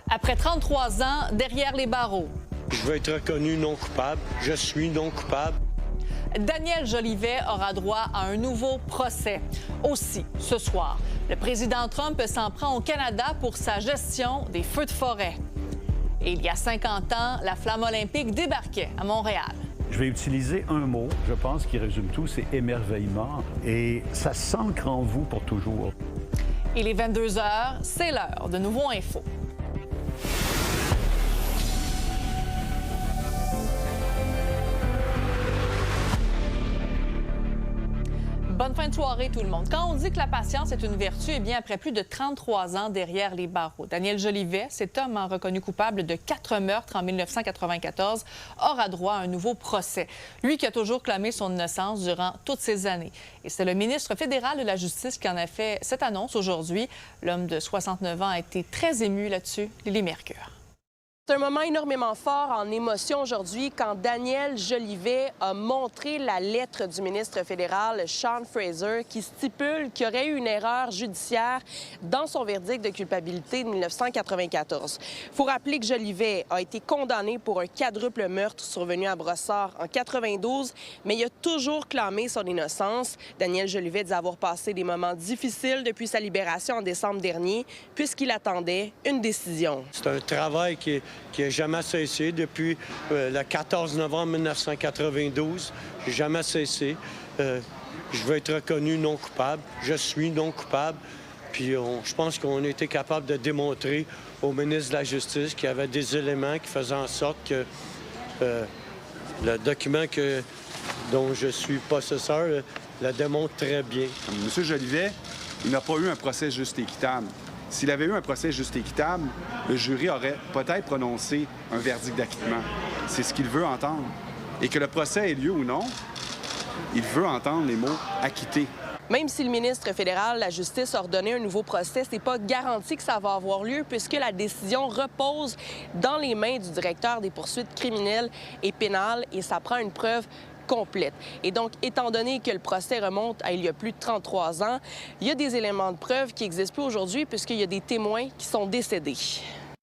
Après 33 ans derrière les barreaux. Je veux être reconnu non coupable. Je suis non coupable. Daniel Jolivet aura droit à un nouveau procès. Aussi, ce soir, le président Trump s'en prend au Canada pour sa gestion des feux de forêt. Et il y a 50 ans, la flamme olympique débarquait à Montréal. Je vais utiliser un mot, je pense, qui résume tout, c'est émerveillement. Et ça s'ancre en vous pour toujours. Il est 22 h, c'est l'heure de Nouveau Info. Bonne fin de soirée, tout le monde. Quand on dit que la patience est une vertu, eh bien, après plus de 33 ans derrière les barreaux, Daniel Jolivet, cet homme reconnu coupable de 4 meurtres en 1994, aura droit à un nouveau procès. Lui qui a toujours clamé son innocence durant toutes ces années. Et c'est le ministre fédéral de la Justice qui en a fait cette annonce aujourd'hui. L'homme de 69 ans a été très ému là-dessus. Lily Mercure. C'est un moment énormément fort en émotion aujourd'hui quand Daniel Jolivet a montré la lettre du ministre fédéral Sean Fraser qui stipule qu'il y aurait eu une erreur judiciaire dans son verdict de culpabilité de 1994. Il faut rappeler que Jolivet a été condamné pour un quadruple meurtre survenu à Brossard en 92, mais il a toujours clamé son innocence. Daniel Jolivet dit avoir passé des moments difficiles depuis sa libération en décembre dernier, puisqu'il attendait une décision. C'est un travail qui n'a jamais cessé depuis le 14 novembre 1992. J'ai jamais cessé. Je veux être reconnu non coupable. Je suis non coupable. Puis je pense qu'on a été capable de démontrer au ministre de la Justice qu'il y avait des éléments qui faisaient en sorte que le document dont je suis possesseur le démontre très bien. M. Jolivet, il n'a pas eu un procès juste et équitable. S'il avait eu un procès juste et équitable, le jury aurait peut-être prononcé un verdict d'acquittement. C'est ce qu'il veut entendre. Et que le procès ait lieu ou non, il veut entendre les mots « acquitté ». Même si le ministre fédéral de la Justice a ordonné un nouveau procès, c'est pas garanti que ça va avoir lieu puisque la décision repose dans les mains du directeur des poursuites criminelles et pénales et ça prend une preuve complète. Et donc, étant donné que le procès remonte à il y a plus de 33 ans, il y a des éléments de preuve qui n'existent plus aujourd'hui puisqu'il y a des témoins qui sont décédés.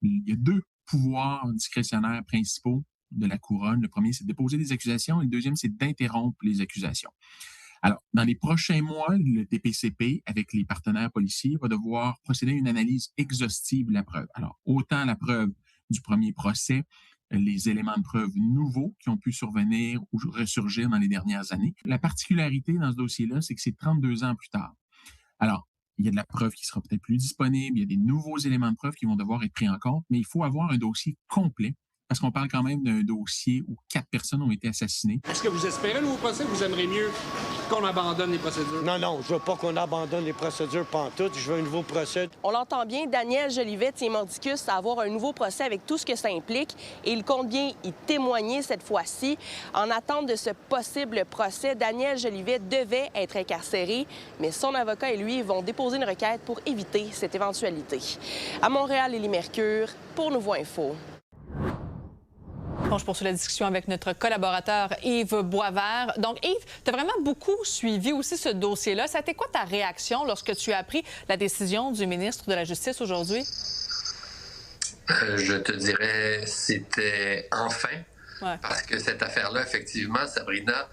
Il y a deux pouvoirs discrétionnaires principaux de la couronne. Le premier, c'est de déposer des accusations et le deuxième, c'est d'interrompre les accusations. Alors, dans les prochains mois, le DPCP, avec les partenaires policiers, va devoir procéder à une analyse exhaustive de la preuve. Alors, autant la preuve du premier procès, les éléments de preuve nouveaux qui ont pu survenir ou ressurgir dans les dernières années. La particularité dans ce dossier-là, c'est que c'est 32 ans plus tard. Alors, il y a de la preuve qui sera peut-être plus disponible, il y a des nouveaux éléments de preuve qui vont devoir être pris en compte, mais il faut avoir un dossier complet parce qu'on parle quand même d'un dossier où 4 personnes ont été assassinées. Est-ce que vous espérez un nouveau procès ou vous aimeriez mieux qu'on abandonne les procédures? Non, je veux pas qu'on abandonne les procédures pantoute. Je veux un nouveau procès. On l'entend bien, Daniel Jolivet tient mordicus à avoir un nouveau procès avec tout ce que ça implique et il compte bien y témoigner cette fois-ci. En attente de ce possible procès, Daniel Jolivet devait être incarcéré, mais son avocat et lui vont déposer une requête pour éviter cette éventualité. À Montréal, Lily Mercure, pour Nouveau Info. Bon, je poursuis la discussion avec notre collaborateur Yves Boisvert. Donc, Yves, tu as vraiment beaucoup suivi aussi ce dossier-là. Ça a été quoi ta réaction lorsque tu as appris la décision du ministre de la Justice aujourd'hui? Je te dirais, c'était enfin. Ouais. Parce que cette affaire-là, effectivement, Sabrina,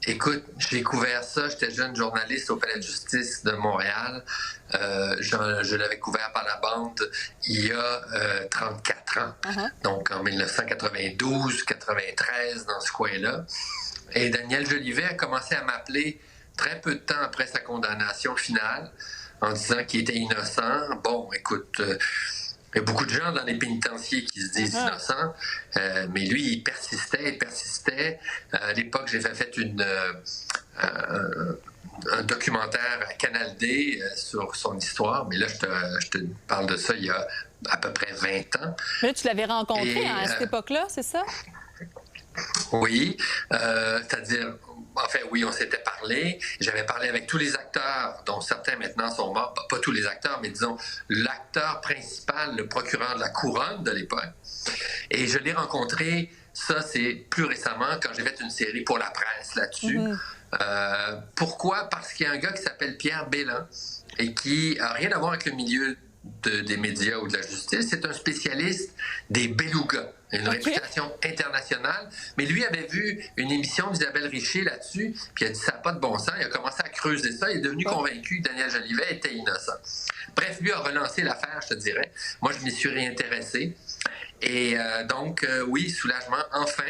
écoute, j'ai couvert ça. J'étais jeune journaliste au Palais de justice de Montréal. Je l'avais couvert par la bande il y a 34 ans. Donc en 1992, 93, dans ce coin-là. Et Daniel Jolivet a commencé à m'appeler très peu de temps après sa condamnation finale en disant qu'il était innocent. Bon, écoute... il y a beaucoup de gens dans les pénitenciers qui se disent innocents, mais lui, il persistait. À l'époque, j'ai fait un documentaire à Canal D sur son histoire, mais là, je te parle de ça il y a à peu près 20 ans. Mais là, tu l'avais rencontré à cette époque-là, c'est ça? Oui, c'est-à-dire... Enfin, oui, on s'était parlé. J'avais parlé avec tous les acteurs, dont certains maintenant sont morts. Pas tous les acteurs, mais disons l'acteur principal, le procureur de la couronne de l'époque. Et je l'ai rencontré, ça c'est plus récemment, quand j'ai fait une série pour la presse là-dessus. Pourquoi? Parce qu'il y a un gars qui s'appelle Pierre Bélan et qui n'a rien à voir avec le milieu des médias ou de la justice, c'est un spécialiste des belugas, une réputation internationale. Mais lui avait vu une émission d'Isabelle Richer là-dessus, puis il a dit ça n'a pas de bon sens. Il a commencé à creuser ça. Il est devenu convaincu que Daniel Jolivet était innocent. Bref, lui a relancé l'affaire, je te dirais. Moi, je m'y suis réintéressé. Et donc, oui, soulagement, enfin.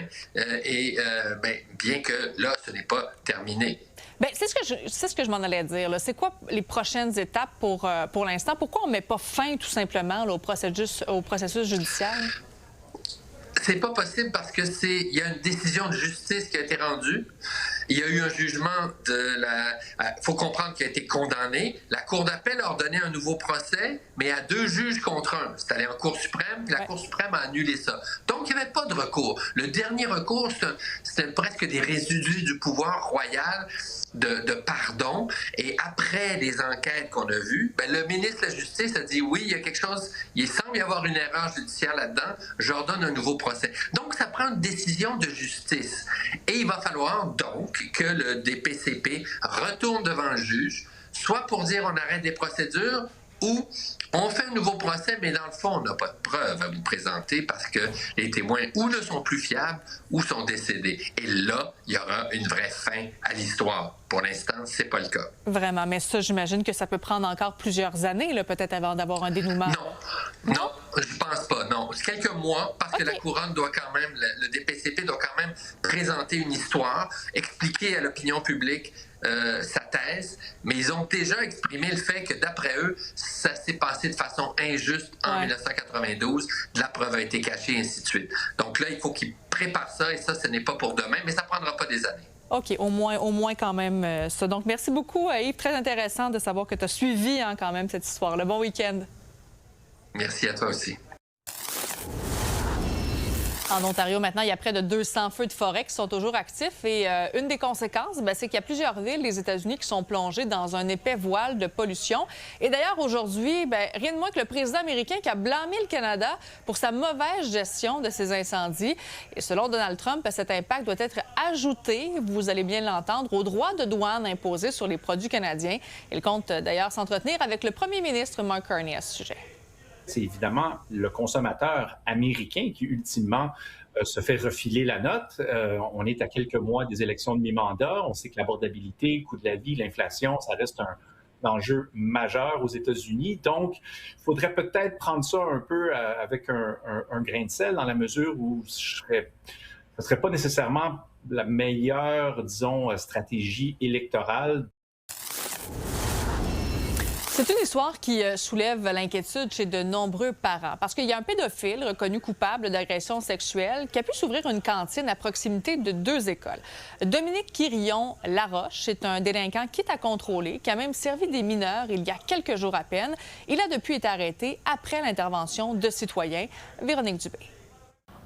Bien que là, ce n'est pas terminé. Bien, c'est ce que je m'en allais dire. C'est quoi les prochaines étapes pour l'instant? Pourquoi on ne met pas fin, tout simplement, là, au processus judiciaire? C'est pas possible parce que il y a une décision de justice qui a été rendue. Il y a eu un jugement faut comprendre qu'il a été condamné. La Cour d'appel a ordonné un nouveau procès, mais à 2 juges contre 1. C'est allé en Cour suprême, puis la Cour suprême a annulé ça. Donc, il n'y avait pas de recours. Le dernier recours, c'était presque des résidus du pouvoir royal de pardon. Et après les enquêtes qu'on a vues, le ministre de la Justice a dit oui, il y a quelque chose, il semble y avoir une erreur judiciaire là-dedans, j'ordonne un nouveau procès. Donc, ça prend une décision de justice. Et il va falloir donc que le DPCP retourne devant le juge, soit pour dire on arrête des procédures, ou on fait un nouveau procès, mais dans le fond, on n'a pas de preuves à vous présenter parce que les témoins ou ne sont plus fiables ou sont décédés. Et là, il y aura une vraie fin à l'histoire. Pour l'instant, c'est pas le cas. Vraiment, mais ça, j'imagine que ça peut prendre encore plusieurs années, là, peut-être avant d'avoir un dénouement. Non, je pense pas, non. C'est quelques mois, parce que la Couronne doit quand même, le DPCP doit quand même présenter une histoire, expliquer à l'opinion publique sa thèse, mais ils ont déjà exprimé le fait que, d'après eux, ça s'est passé de façon injuste en 1992, la preuve a été cachée, et ainsi de suite. Donc là, il faut qu'ils préparent ça, et ça, ce n'est pas pour demain, mais ça ne prendra pas des années. OK, au moins quand même ça. Donc, merci beaucoup, Yves. Très intéressant de savoir que tu as suivi quand même cette histoire-là. Bon week-end. Merci à toi aussi. En Ontario, maintenant, il y a près de 200 feux de forêt qui sont toujours actifs et une des conséquences, c'est qu'il y a plusieurs villes des États-Unis qui sont plongées dans un épais voile de pollution. Et d'ailleurs, aujourd'hui, rien de moins que le président américain qui a blâmé le Canada pour sa mauvaise gestion de ces incendies. Et selon Donald Trump, cet impact doit être ajouté, vous allez bien l'entendre, aux droits de douane imposés sur les produits canadiens. Il compte d'ailleurs s'entretenir avec le premier ministre Mark Carney à ce sujet. C'est évidemment le consommateur américain qui, ultimement, se fait refiler la note. On est à quelques mois des élections de mi-mandat. On sait que l'abordabilité, le coût de la vie, l'inflation, ça reste un enjeu majeur aux États-Unis. Donc, il faudrait peut-être prendre ça un peu avec un grain de sel, dans la mesure où ce ne serait pas nécessairement la meilleure, disons, stratégie électorale. C'est une histoire qui soulève l'inquiétude chez de nombreux parents parce qu'il y a un pédophile reconnu coupable d'agression sexuelle qui a pu s'ouvrir une cantine à proximité de 2 écoles. Dominique Quirillon-Laroche est un délinquant quitte à contrôler qui a même servi des mineurs il y a quelques jours à peine. Il a depuis été arrêté après l'intervention de citoyens. Véronique Dubé.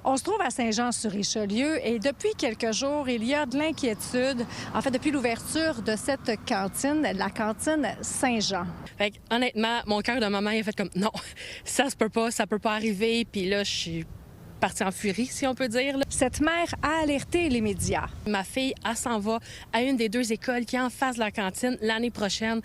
On se trouve à Saint-Jean-sur-Richelieu et depuis quelques jours, il y a de l'inquiétude. En fait, depuis l'ouverture de cette cantine, la cantine Saint-Jean. Fait que, honnêtement, mon cœur de maman, il a fait comme non, ça peut pas arriver. Puis là, je suis partie en furie, si on peut dire. Cette mère a alerté les médias. Ma fille, elle s'en va à une des 2 écoles qui est en face de la cantine l'année prochaine.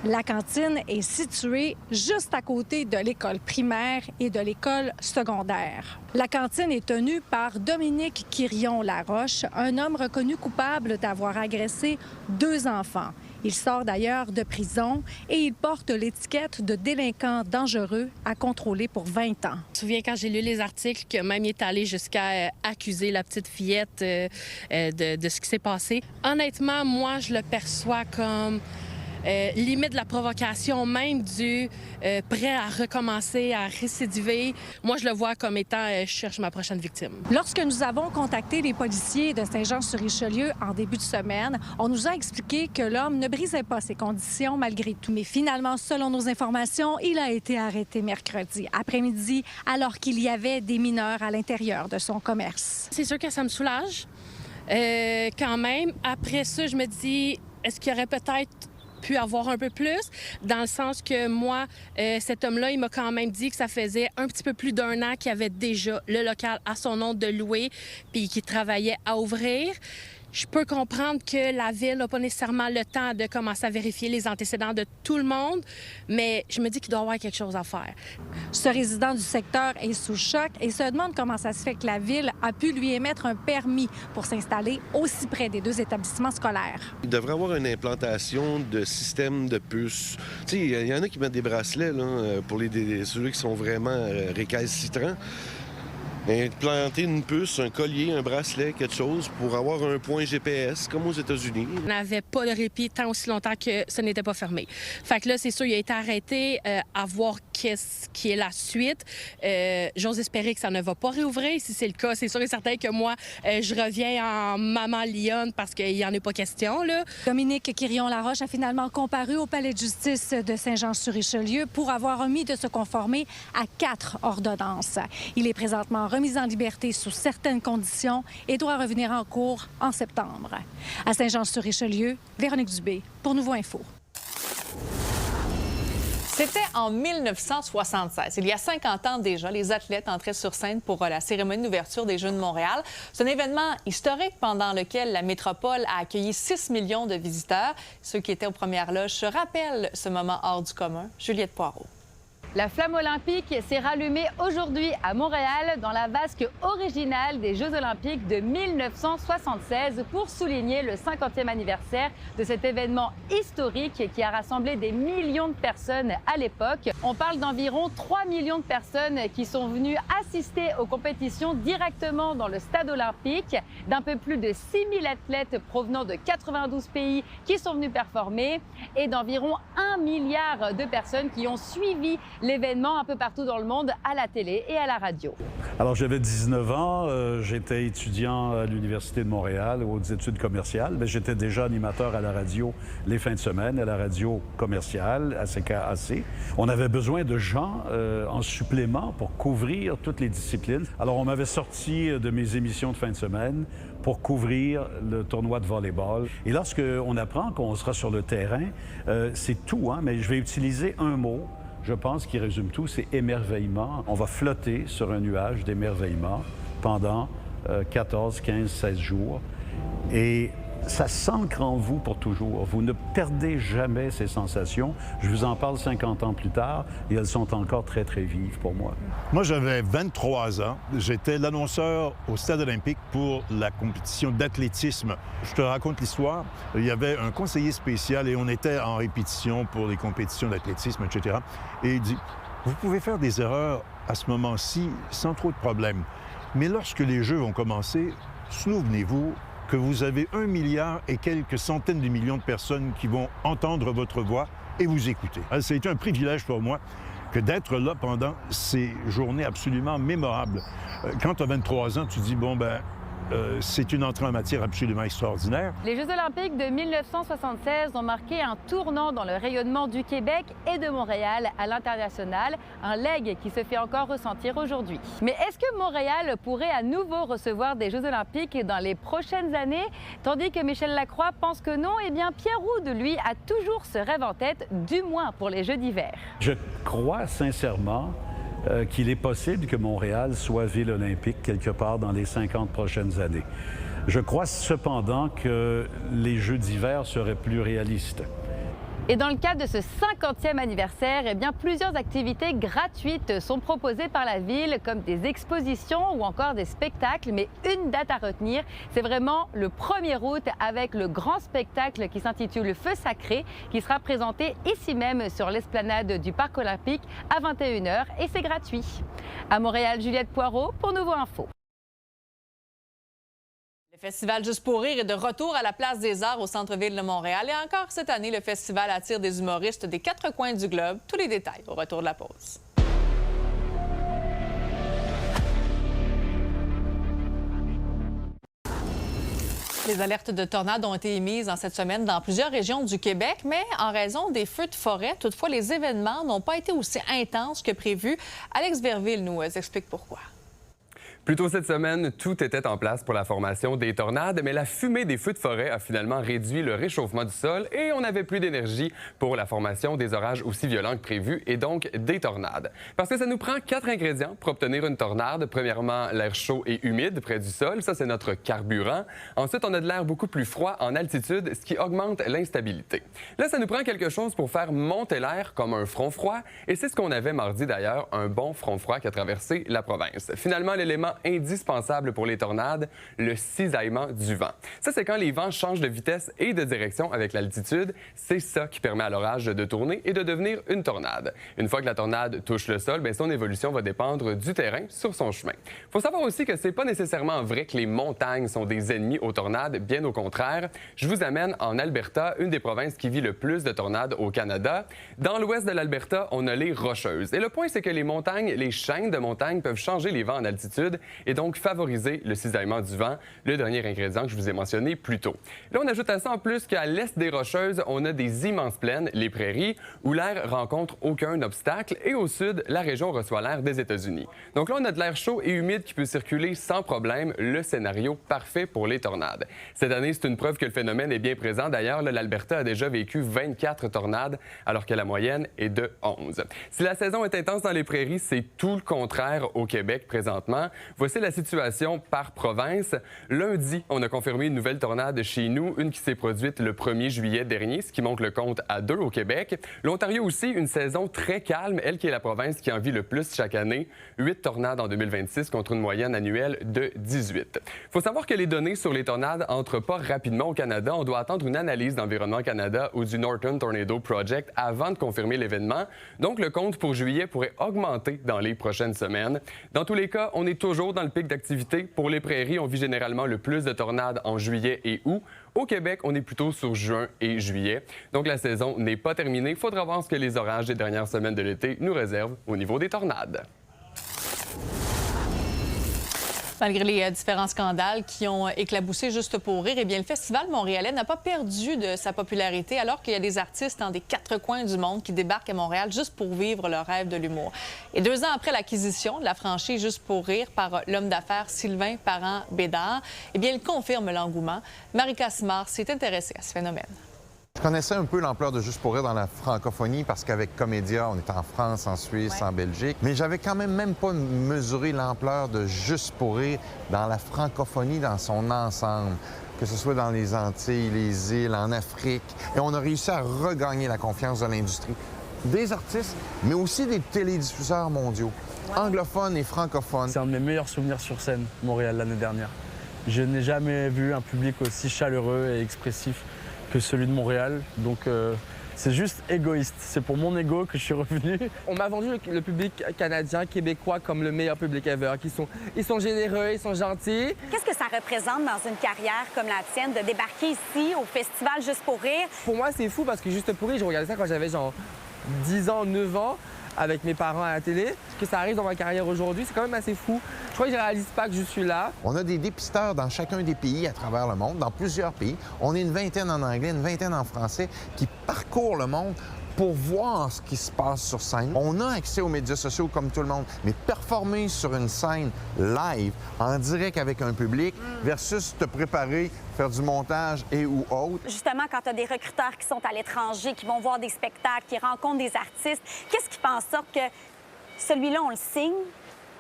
La cantine est située juste à côté de l'école primaire et de l'école secondaire. La cantine est tenue par Dominique Quirillon-Laroche, un homme reconnu coupable d'avoir agressé 2 enfants. Il sort d'ailleurs de prison et il porte l'étiquette de délinquant dangereux à contrôler pour 20 ans. Je me souviens quand j'ai lu les articles que même il est allé jusqu'à accuser la petite fillette de ce qui s'est passé. Honnêtement, moi, je le perçois comme limite de la provocation, même du prêt à recommencer, à récidiver. Moi, je le vois comme étant je cherche ma prochaine victime. Lorsque nous avons contacté les policiers de Saint-Jean-sur-Richelieu en début de semaine, on nous a expliqué que l'homme ne brisait pas ses conditions malgré tout. Mais finalement, selon nos informations, il a été arrêté mercredi après-midi alors qu'il y avait des mineurs à l'intérieur de son commerce. C'est sûr que ça me soulage quand même. Après ça, je me dis, est-ce qu'il y aurait peut-être pu avoir un peu plus, dans le sens que moi, cet homme-là, il m'a quand même dit que ça faisait un petit peu plus d'1 an qu'il avait déjà le local à son nom de louer puis qu'il travaillait à ouvrir. Je peux comprendre que la Ville n'a pas nécessairement le temps de commencer à vérifier les antécédents de tout le monde, mais je me dis qu'il doit y avoir quelque chose à faire. Ce résident du secteur est sous choc et se demande comment ça se fait que la Ville a pu lui émettre un permis pour s'installer aussi près des 2 établissements scolaires. Il devrait avoir une implantation de système de puces. Tu sais, il y en a qui mettent des bracelets là, pour ceux qui sont vraiment récalcitrants. Implanter une puce, un collier, un bracelet, quelque chose pour avoir un point GPS, comme aux États-Unis. On n'avait pas de répit tant aussi longtemps que ce n'était pas fermé. Fait que là, c'est sûr, il a été arrêté à voir qu'est-ce qui est la suite. J'ose espérer que ça ne va pas réouvrir. Si c'est le cas, c'est sûr et certain que moi, je reviens en maman lionne parce qu'il n'y en a pas question, là. Dominique Quirion-Laroche a finalement comparu au palais de justice de Saint-Jean-sur-Richelieu pour avoir omis de se conformer à 4 ordonnances. Il est présentement remise en liberté sous certaines conditions et doit revenir en cours en septembre. À Saint-Jean-sur-Richelieu, Véronique Dubé pour Nouveau Info. C'était en 1976. Il y a 50 ans déjà, les athlètes entraient sur scène pour la cérémonie d'ouverture des Jeux de Montréal. C'est un événement historique pendant lequel la métropole a accueilli 6 millions de visiteurs. Ceux qui étaient aux premières loges se rappellent ce moment hors du commun. Juliette Poirot. La flamme olympique s'est rallumée aujourd'hui à Montréal dans la vasque originale des Jeux olympiques de 1976 pour souligner le 50e anniversaire de cet événement historique qui a rassemblé des millions de personnes à l'époque. On parle d'environ 3 millions de personnes qui sont venues assister aux compétitions directement dans le stade olympique, d'un peu plus de 6 000 athlètes provenant de 92 pays qui sont venus performer et d'environ 1 milliard de personnes qui ont suivi l'événement un peu partout dans le monde, à la télé et à la radio. Alors, j'avais 19 ans, j'étais étudiant à l'Université de Montréal, aux études commerciales, mais j'étais déjà animateur à la radio les fins de semaine, à la radio commerciale, à CKAC. On avait besoin de gens en supplément pour couvrir toutes les disciplines. Alors, on m'avait sorti de mes émissions de fin de semaine pour couvrir le tournoi de volleyball. Et lorsqu'on apprend qu'on sera sur le terrain, c'est tout, hein, mais je vais utiliser un mot, je pense, qui résume tout, c'est émerveillement. On va flotter sur un nuage d'émerveillement pendant 14, 15, 16 jours. Et ça s'ancre en vous pour toujours. Vous ne perdez jamais ces sensations. Je vous en parle 50 ans plus tard et elles sont encore très, très vives pour moi. Moi, j'avais 23 ans. J'étais l'annonceur au Stade olympique pour la compétition d'athlétisme. Je te raconte l'histoire. Il y avait un conseiller spécial et on était en répétition pour les compétitions d'athlétisme, etc. Et il dit, vous pouvez faire des erreurs à ce moment-ci sans trop de problèmes. Mais lorsque les Jeux vont commencer, souvenez-vous que vous avez 1 milliard et quelques centaines de millions de personnes qui vont entendre votre voix et vous écouter. Ça a été un privilège pour moi que d'être là pendant ces journées absolument mémorables. Quand tu as 23 ans, tu dis, bon, ben, c'est une entrée en matière absolument extraordinaire. Les Jeux olympiques de 1976 ont marqué un tournant dans le rayonnement du Québec et de Montréal à l'international, un legs qui se fait encore ressentir aujourd'hui. Mais est-ce que Montréal pourrait à nouveau recevoir des Jeux olympiques dans les prochaines années? Tandis que Michel Lacroix pense que non, eh bien Pierre Houde, lui, a toujours ce rêve en tête, du moins pour les Jeux d'hiver. Je crois sincèrement qu'il est possible que Montréal soit ville olympique quelque part dans les 50 prochaines années. Je crois cependant que les Jeux d'hiver seraient plus réalistes. Et dans le cadre de ce 50e anniversaire, eh bien, plusieurs activités gratuites sont proposées par la ville, comme des expositions ou encore des spectacles. Mais une date à retenir, c'est vraiment le 1er août avec le grand spectacle qui s'intitule Feu sacré, qui sera présenté ici même sur l'esplanade du Parc olympique à 21h et c'est gratuit. À Montréal, Juliette Poirot pour Nouveau Info. Le festival Juste pour rire est de retour à la Place des Arts au centre-ville de Montréal. Et encore cette année, le festival attire des humoristes des 4 coins du globe. Tous les détails au retour de la pause. Les alertes de tornades ont été émises en cette semaine dans plusieurs régions du Québec, mais en raison des feux de forêt, toutefois, les événements n'ont pas été aussi intenses que prévu. Alex Verville nous explique pourquoi. Plus tôt cette semaine, tout était en place pour la formation des tornades, mais la fumée des feux de forêt a finalement réduit le réchauffement du sol et on n'avait plus d'énergie pour la formation des orages aussi violents que prévu et donc des tornades. Parce que ça nous prend 4 ingrédients pour obtenir une tornade. Premièrement, l'air chaud et humide près du sol, ça c'est notre carburant. Ensuite, on a de l'air beaucoup plus froid en altitude, ce qui augmente l'instabilité. Là, ça nous prend quelque chose pour faire monter l'air comme un front froid et c'est ce qu'on avait mardi d'ailleurs, un bon front froid qui a traversé la province. Finalement, l'élément indispensable pour les tornades, le cisaillement du vent. Ça, c'est quand les vents changent de vitesse et de direction avec l'altitude. C'est ça qui permet à l'orage de tourner et de devenir une tornade. Une fois que la tornade touche le sol, bien, son évolution va dépendre du terrain sur son chemin. Il faut savoir aussi que c'est pas nécessairement vrai que les montagnes sont des ennemis aux tornades, bien au contraire. Je vous amène en Alberta, une des provinces qui vit le plus de tornades au Canada. Dans l'ouest de l'Alberta, on a les Rocheuses. Et le point, c'est que les montagnes, les chaînes de montagnes peuvent changer les vents en altitude et donc favoriser le cisaillement du vent, le dernier ingrédient que je vous ai mentionné plus tôt. Là, on ajoute à ça en plus qu'à l'est des Rocheuses, on a des immenses plaines, les prairies, où l'air rencontre aucun obstacle et au sud, la région reçoit l'air des États-Unis. Donc là, on a de l'air chaud et humide qui peut circuler sans problème, le scénario parfait pour les tornades. Cette année, c'est une preuve que le phénomène est bien présent. D'ailleurs, l'Alberta a déjà vécu 24 tornades, alors que la moyenne est de 11. Si la saison est intense dans les prairies, c'est tout le contraire au Québec présentement. Voici la situation par province. Lundi, on a confirmé une nouvelle tornade chez nous, une qui s'est produite le 1er juillet dernier, ce qui monte le compte à 2 au Québec. L'Ontario aussi, une saison très calme, elle qui est la province qui en vit le plus chaque année. 8 tornades en 2026 contre une moyenne annuelle de 18. Il faut savoir que les données sur les tornades n'entrent pas rapidement au Canada. On doit attendre une analyse d'Environnement Canada ou du Northern Tornado Project avant de confirmer l'événement. Donc, le compte pour juillet pourrait augmenter dans les prochaines semaines. Dans tous les cas, on est toujours dans le pic d'activité. Pour les prairies, on vit généralement le plus de tornades en juillet et août. Au Québec, on est plutôt sur juin et juillet. Donc, la saison n'est pas terminée. Il faudra voir ce que les orages des dernières semaines de l'été nous réservent au niveau des tornades. Malgré les différents scandales qui ont éclaboussé Juste pour rire, eh bien, le Festival montréalais n'a pas perdu de sa popularité alors qu'il y a des artistes dans des 4 coins du monde qui débarquent à Montréal juste pour vivre leur rêve de l'humour. Et 2 ans après l'acquisition de la franchise Juste pour rire par l'homme d'affaires Sylvain Parent-Bédard, eh bien, il confirme l'engouement. Marie Cassimard s'est intéressée à ce phénomène. Je connaissais un peu l'ampleur de Juste pour rire dans la francophonie parce qu'avec Comédia, on était en France, en Suisse, en Belgique. Mais j'avais quand même pas mesuré l'ampleur de Juste pour rire dans la francophonie dans son ensemble, que ce soit dans les Antilles, les îles, en Afrique. Et on a réussi à regagner la confiance de l'industrie, des artistes, mais aussi des télédiffuseurs mondiaux, anglophones et francophones. C'est un de mes meilleurs souvenirs sur scène, Montréal, l'année dernière. Je n'ai jamais vu un public aussi chaleureux et expressif que celui de Montréal. Donc, c'est juste égoïste. C'est pour mon ego que je suis revenu. On m'a vendu le public canadien, québécois comme le meilleur public ever. Ils sont généreux, ils sont gentils. Qu'est-ce que ça représente dans une carrière comme la tienne de débarquer ici au Festival Juste pour rire? Pour moi, c'est fou parce que Juste pour rire, je regardais ça quand j'avais genre 10 ans, 9 ans. Avec mes parents à la télé, que ça arrive dans ma carrière aujourd'hui, c'est quand même assez fou. Je crois que je réalise pas que je suis là. On a des dépisteurs dans chacun des pays à travers le monde, dans plusieurs pays. On est une vingtaine en anglais, une vingtaine en français, qui parcourent le monde pour voir ce qui se passe sur scène. On a accès aux médias sociaux comme tout le monde, mais performer sur une scène live, en direct avec un public, versus te préparer, faire du montage et ou autre. Justement, quand tu as des recruteurs qui sont à l'étranger, qui vont voir des spectacles, qui rencontrent des artistes, qu'est-ce qui fait en sorte que celui-là, on le signe,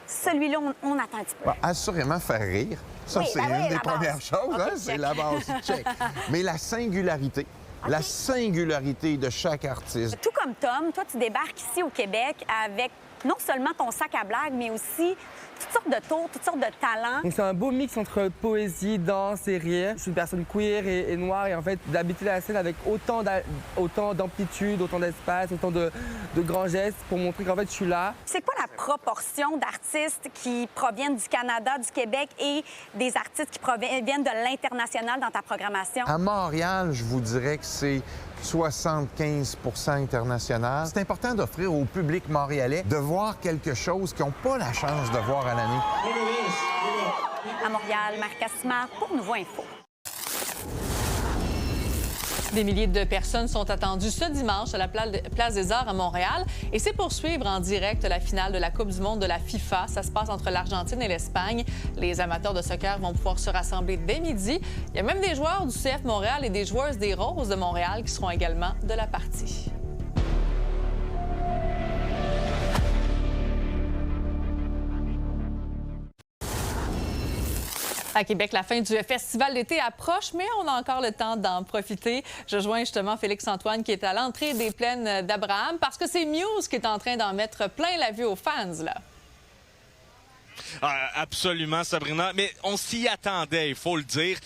celui-là, on attend un petit peu? Assurément faire rire. Ça, oui, c'est une des premières choses. Okay, c'est la base. Check. Mais la singularité. La singularité de chaque artiste. Tout comme Tom, toi, tu débarques ici au Québec avec non seulement ton sac à blagues, mais aussi toutes sortes de tours, toutes sortes de talents. Donc c'est un beau mix entre poésie, danse et rire. Je suis une personne queer et noire et en fait d'habiter la scène avec autant d'amplitude, autant d'espace, autant de grands gestes pour montrer qu'en fait je suis là. C'est quoi la proportion d'artistes qui proviennent du Canada, du Québec et des artistes qui proviennent de l'international dans ta programmation? À Montréal, je vous dirais que c'est 75 international. C'est important d'offrir au public montréalais de voir quelque chose qu'ils n'ont pas la chance de voir à l'année. À Montréal, Marie Cassimard pour Nouveau Info. Des milliers de personnes sont attendues ce dimanche à la Place des Arts à Montréal. Et c'est pour suivre en direct la finale de la Coupe du monde de la FIFA. Ça se passe entre l'Argentine et l'Espagne. Les amateurs de soccer vont pouvoir se rassembler dès midi. Il y a même des joueurs du CF Montréal et des joueuses des Roses de Montréal qui seront également de la partie. À Québec, la fin du festival d'été approche, mais on a encore le temps d'en profiter. Je joins justement Félix-Antoine qui est à l'entrée des plaines d'Abraham parce que c'est Muse qui est en train d'en mettre plein la vue aux fans, là. Absolument, Sabrina. Mais on s'y attendait, il faut le dire.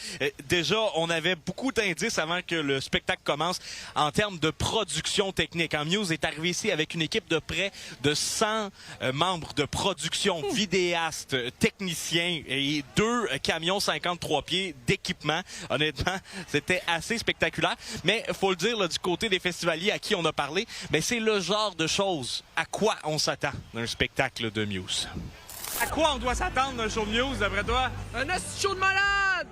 Déjà, on avait beaucoup d'indices avant que le spectacle commence en termes de production technique. Muse est arrivé ici avec une équipe de près de 100 membres de production, vidéastes, techniciens et 2 camions 53 pieds d'équipement. Honnêtement, c'était assez spectaculaire. Mais il faut le dire, là, du côté des festivaliers à qui on a parlé, c'est le genre de choses à quoi on s'attend d'un spectacle de Muse. À quoi on doit s'attendre d'un show de Muse, d'après toi? Un show de malade!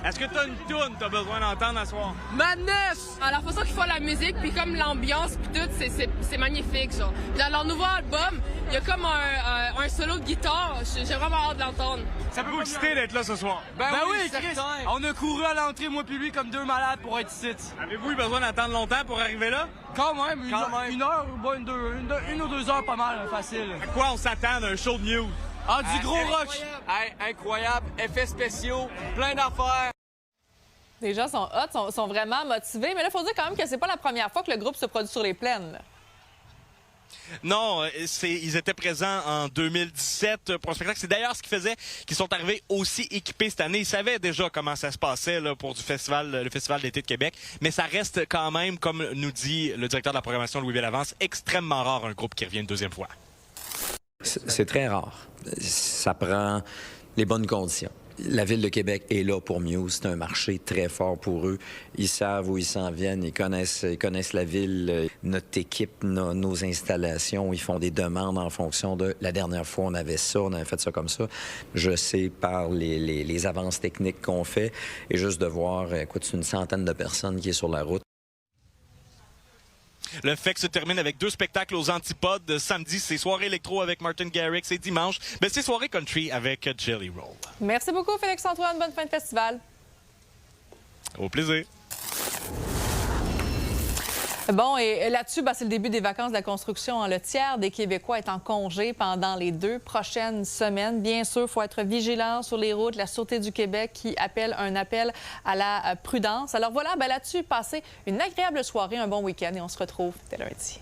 Est-ce que t'as une toune que t'as besoin d'entendre à soir? Madness! Alors, la façon qu'ils font la musique, puis comme l'ambiance, puis tout, c'est magnifique, genre. Dans leur nouveau album, il y a comme un solo de guitare. J'ai vraiment hâte de l'entendre. Ça peut vous exciter d'être là ce soir? Ben oui, Chris! On a couru à l'entrée, moi puis lui, comme 2 malades pour être ici. Avez-vous eu besoin d'attendre longtemps pour arriver là? Quand même, une heure ou une ou 2 heures, pas mal, facile. À quoi on s'attend d'un show de Muse? Ah, du gros rock! Incroyable, effets spéciaux, plein d'affaires. Les gens sont hot, sont vraiment motivés. Mais là, il faut dire quand même que c'est pas la première fois que le groupe se produit sur les plaines, là. Non, ils étaient présents en 2017 pour un spectacle. C'est d'ailleurs ce qui faisait qu'ils sont arrivés aussi équipés cette année. Ils savaient déjà comment ça se passait là, pour le festival d'été de Québec, mais ça reste quand même, comme nous dit le directeur de la programmation Louis Bellavance, extrêmement rare un groupe qui revient une deuxième fois. C'est très rare. Ça prend les bonnes conditions. La Ville de Québec est là pour Muse. C'est un marché très fort pour eux. Ils savent où ils s'en viennent. Ils connaissent la ville, notre équipe, nos installations. Ils font des demandes en fonction de... La dernière fois, on avait ça, on avait fait ça comme ça. Je sais par les avances techniques qu'on fait. Et juste de voir, écoute, c'est une centaine de personnes qui est sur la route. Le FEC se termine avec 2 spectacles aux Antipodes. Samedi, c'est soirée électro avec Martin Garrix et dimanche, c'est soirée country avec Jelly Roll. Merci beaucoup, Félix-Antoine. Bonne fin de festival. Au plaisir. Bon, et là-dessus, c'est le début des vacances de la construction. Le tiers des Québécois est en congé pendant les 2 prochaines semaines. Bien sûr, il faut être vigilant sur les routes. La Sûreté du Québec qui appelle un appel à la prudence. Alors voilà, là-dessus, passez une agréable soirée, un bon week-end et on se retrouve dès lundi.